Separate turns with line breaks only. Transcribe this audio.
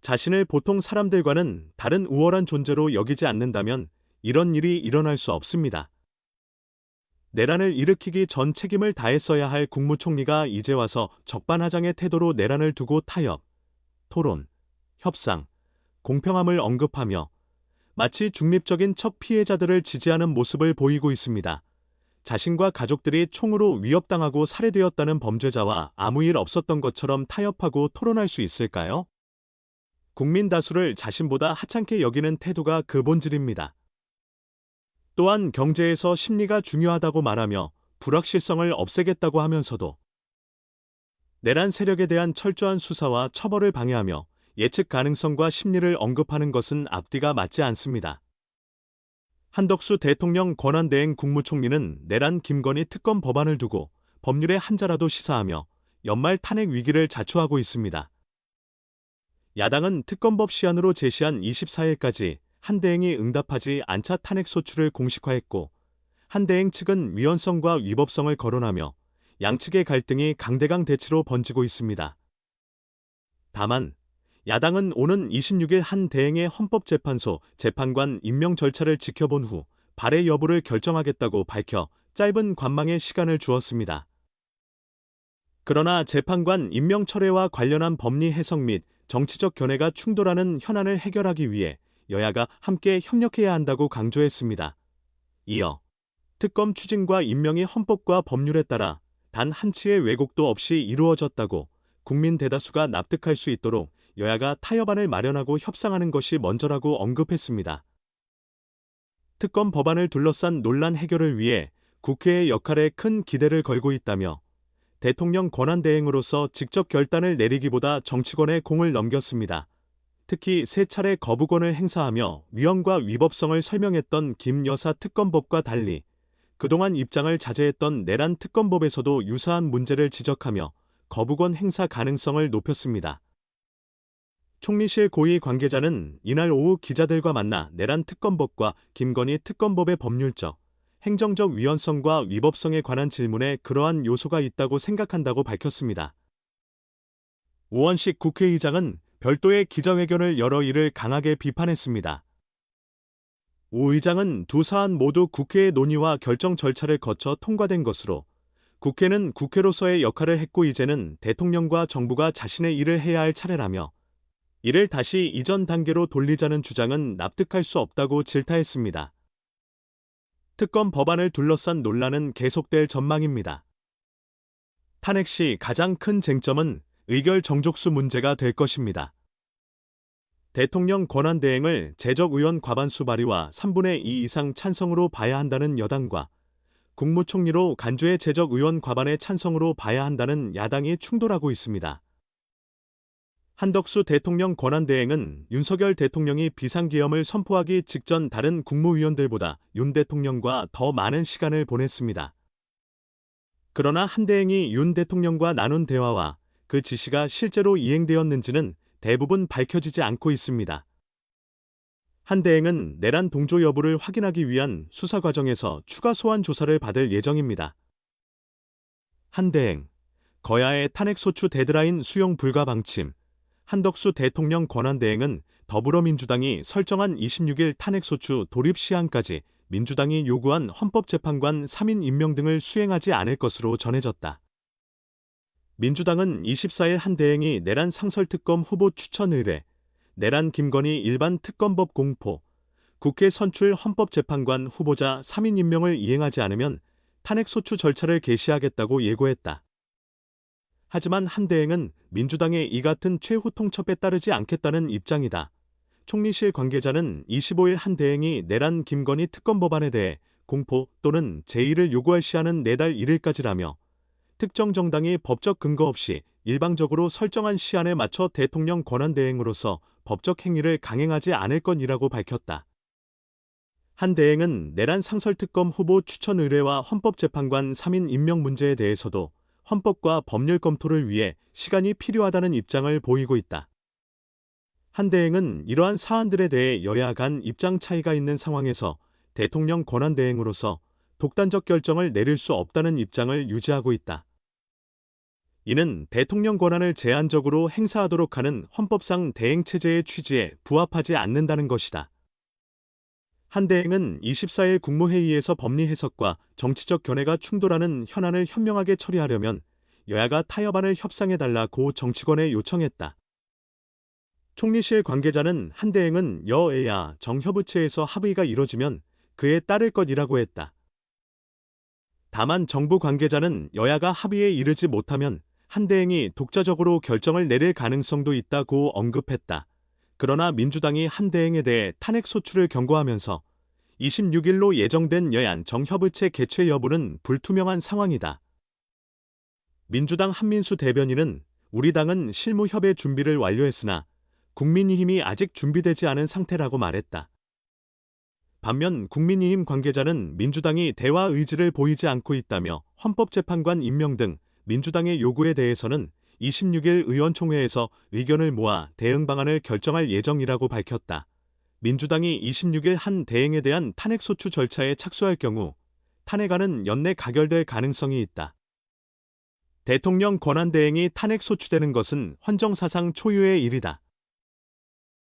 자신을 보통 사람들과는 다른 우월한 존재로 여기지 않는다면 이런 일이 일어날 수 없습니다. 내란을 일으키기 전 책임을 다했어야 할 국무총리가 이제 와서 적반하장의 태도로 내란을 두고 타협, 토론, 협상, 공평함을 언급하며 마치 중립적인 척 피해자들을 지지하는 모습을 보이고 있습니다. 자신과 가족들이 총으로 위협당하고 살해되었다는 범죄자와 아무 일 없었던 것처럼 타협하고 토론할 수 있을까요? 국민 다수를 자신보다 하찮게 여기는 태도가 그 본질입니다. 또한 경제에서 심리가 중요하다고 말하며 불확실성을 없애겠다고 하면서도 내란 세력에 대한 철저한 수사와 처벌을 방해하며 예측 가능성과 심리를 언급하는 것은 앞뒤가 맞지 않습니다. 한덕수 대통령 권한대행 국무총리는 내란 김건희 특검 법안을 두고 법률의 한자라도 시사하며 연말 탄핵 위기를 자초하고 있습니다. 야당은 특검법 시한으로 제시한 24일까지 한대행이 응답하지 않자 탄핵 소추를 공식화했고 한대행 측은 위헌성과 위법성을 거론하며 양측의 갈등이 강대강 대치로 번지고 있습니다. 다만 야당은 오는 26일 한대행의 헌법재판소 재판관 임명 절차를 지켜본 후 발의 여부를 결정하겠다고 밝혀 짧은 관망의 시간을 주었습니다. 그러나 재판관 임명 철회와 관련한 법리 해석 및 정치적 견해가 충돌하는 현안을 해결하기 위해 여야가 함께 협력해야 한다고 강조했습니다. 이어 특검 추진과 임명이 헌법과 법률에 따라 단 한치의 왜곡도 없이 이루어졌다고 국민 대다수가 납득할 수 있도록 여야가 타협안을 마련하고 협상하는 것이 먼저라고 언급했습니다. 특검 법안을 둘러싼 논란 해결을 위해 국회의 역할에 큰 기대를 걸고 있다며 대통령 권한대행으로서 직접 결단을 내리기보다 정치권에 공을 넘겼습니다. 특히 3차례 거부권을 행사하며 위헌과 위법성을 설명했던 김 여사 특검법과 달리 그동안 입장을 자제했던 내란 특검법에서도 유사한 문제를 지적하며 거부권 행사 가능성을 높였습니다. 총리실 고위 관계자는 이날 오후 기자들과 만나 내란 특검법과 김건희 특검법의 법률적, 행정적 위헌성과 위법성에 관한 질문에 그러한 요소가 있다고 생각한다고 밝혔습니다. 우원식 국회의장은 별도의 기자회견을 열어 이를 강하게 비판했습니다. 우 의장은 두 사안 모두 국회의 논의와 결정 절차를 거쳐 통과된 것으로 국회는 국회로서의 역할을 했고 이제는 대통령과 정부가 자신의 일을 해야 할 차례라며 이를 다시 이전 단계로 돌리자는 주장은 납득할 수 없다고 질타했습니다. 특검 법안을 둘러싼 논란은 계속될 전망입니다. 탄핵 시 가장 큰 쟁점은 의결 정족수 문제가 될 것입니다. 대통령 권한대행을 재적 의원 과반수 발의와 3분의 2 이상 찬성으로 봐야 한다는 여당과 국무총리로 간주의 재적 의원 과반의 찬성으로 봐야 한다는 야당이 충돌하고 있습니다. 한덕수 대통령 권한대행은 윤석열 대통령이 비상계엄을 선포하기 직전 다른 국무위원들보다 윤 대통령과 더 많은 시간을 보냈습니다. 그러나 한대행이 윤 대통령과 나눈 대화와 그 지시가 실제로 이행되었는지는 대부분 밝혀지지 않고 있습니다. 한대행은 내란 동조 여부를 확인하기 위한 수사 과정에서 추가 소환 조사를 받을 예정입니다. 한대행, 거야의 탄핵소추 데드라인 수용 불가 방침. 한덕수 대통령 권한대행은 더불어민주당이 설정한 26일 탄핵소추 돌입 시한까지 민주당이 요구한 헌법재판관 3인 임명 등을 수행하지 않을 것으로 전해졌다. 민주당은 24일 한대행이 내란 상설특검 후보 추천 의뢰, 내란 김건희 일반 특검법 공포, 국회 선출 헌법재판관 후보자 3인 임명을 이행하지 않으면 탄핵소추 절차를 개시하겠다고 예고했다. 하지만 한대행은 민주당의 이 같은 최후 통첩에 따르지 않겠다는 입장이다. 총리실 관계자는 25일 한대행이 내란 김건희 특검 법안에 대해 공포 또는 제의를 요구할 시한은 내달 1일까지라며 특정 정당이 법적 근거 없이 일방적으로 설정한 시한에 맞춰 대통령 권한대행으로서 법적 행위를 강행하지 않을 것이라고 밝혔다. 한대행은 내란 상설특검 후보 추천 의뢰와 헌법재판관 3인 임명 문제에 대해서도 헌법과 법률 검토를 위해 시간이 필요하다는 입장을 보이고 있다. 한대행은 이러한 사안들에 대해 여야 간 입장 차이가 있는 상황에서 대통령 권한대행으로서 독단적 결정을 내릴 수 없다는 입장을 유지하고 있다. 이는 대통령 권한을 제한적으로 행사하도록 하는 헌법상 대행체제의 취지에 부합하지 않는다는 것이다. 한대행은 24일 국무회의에서 법리 해석과 정치적 견해가 충돌하는 현안을 현명하게 처리하려면 여야가 타협안을 협상해달라고 정치권에 요청했다. 총리실 관계자는 한대행은 여야 정협의체에서 합의가 이뤄지면 그에 따를 것이라고 했다. 다만 정부 관계자는 여야가 합의에 이르지 못하면 한대행이 독자적으로 결정을 내릴 가능성도 있다고 언급했다. 그러나 민주당이 한대행에 대해 탄핵 소추를 경고하면서 26일로 예정된 여야 정협의체 개최 여부는 불투명한 상황이다. 민주당 한민수 대변인은 우리 당은 실무협의 준비를 완료했으나 국민의힘이 아직 준비되지 않은 상태라고 말했다. 반면 국민의힘 관계자는 민주당이 대화 의지를 보이지 않고 있다며 헌법재판관 임명 등 민주당의 요구에 대해서는 26일 의원총회에서 의견을 모아 대응 방안을 결정할 예정이라고 밝혔다. 민주당이 26일 한 대행에 대한 탄핵소추 절차에 착수할 경우 탄핵안은 연내 가결될 가능성이 있다. 대통령 권한대행이 탄핵소추되는 것은 헌정사상 초유의 일이다.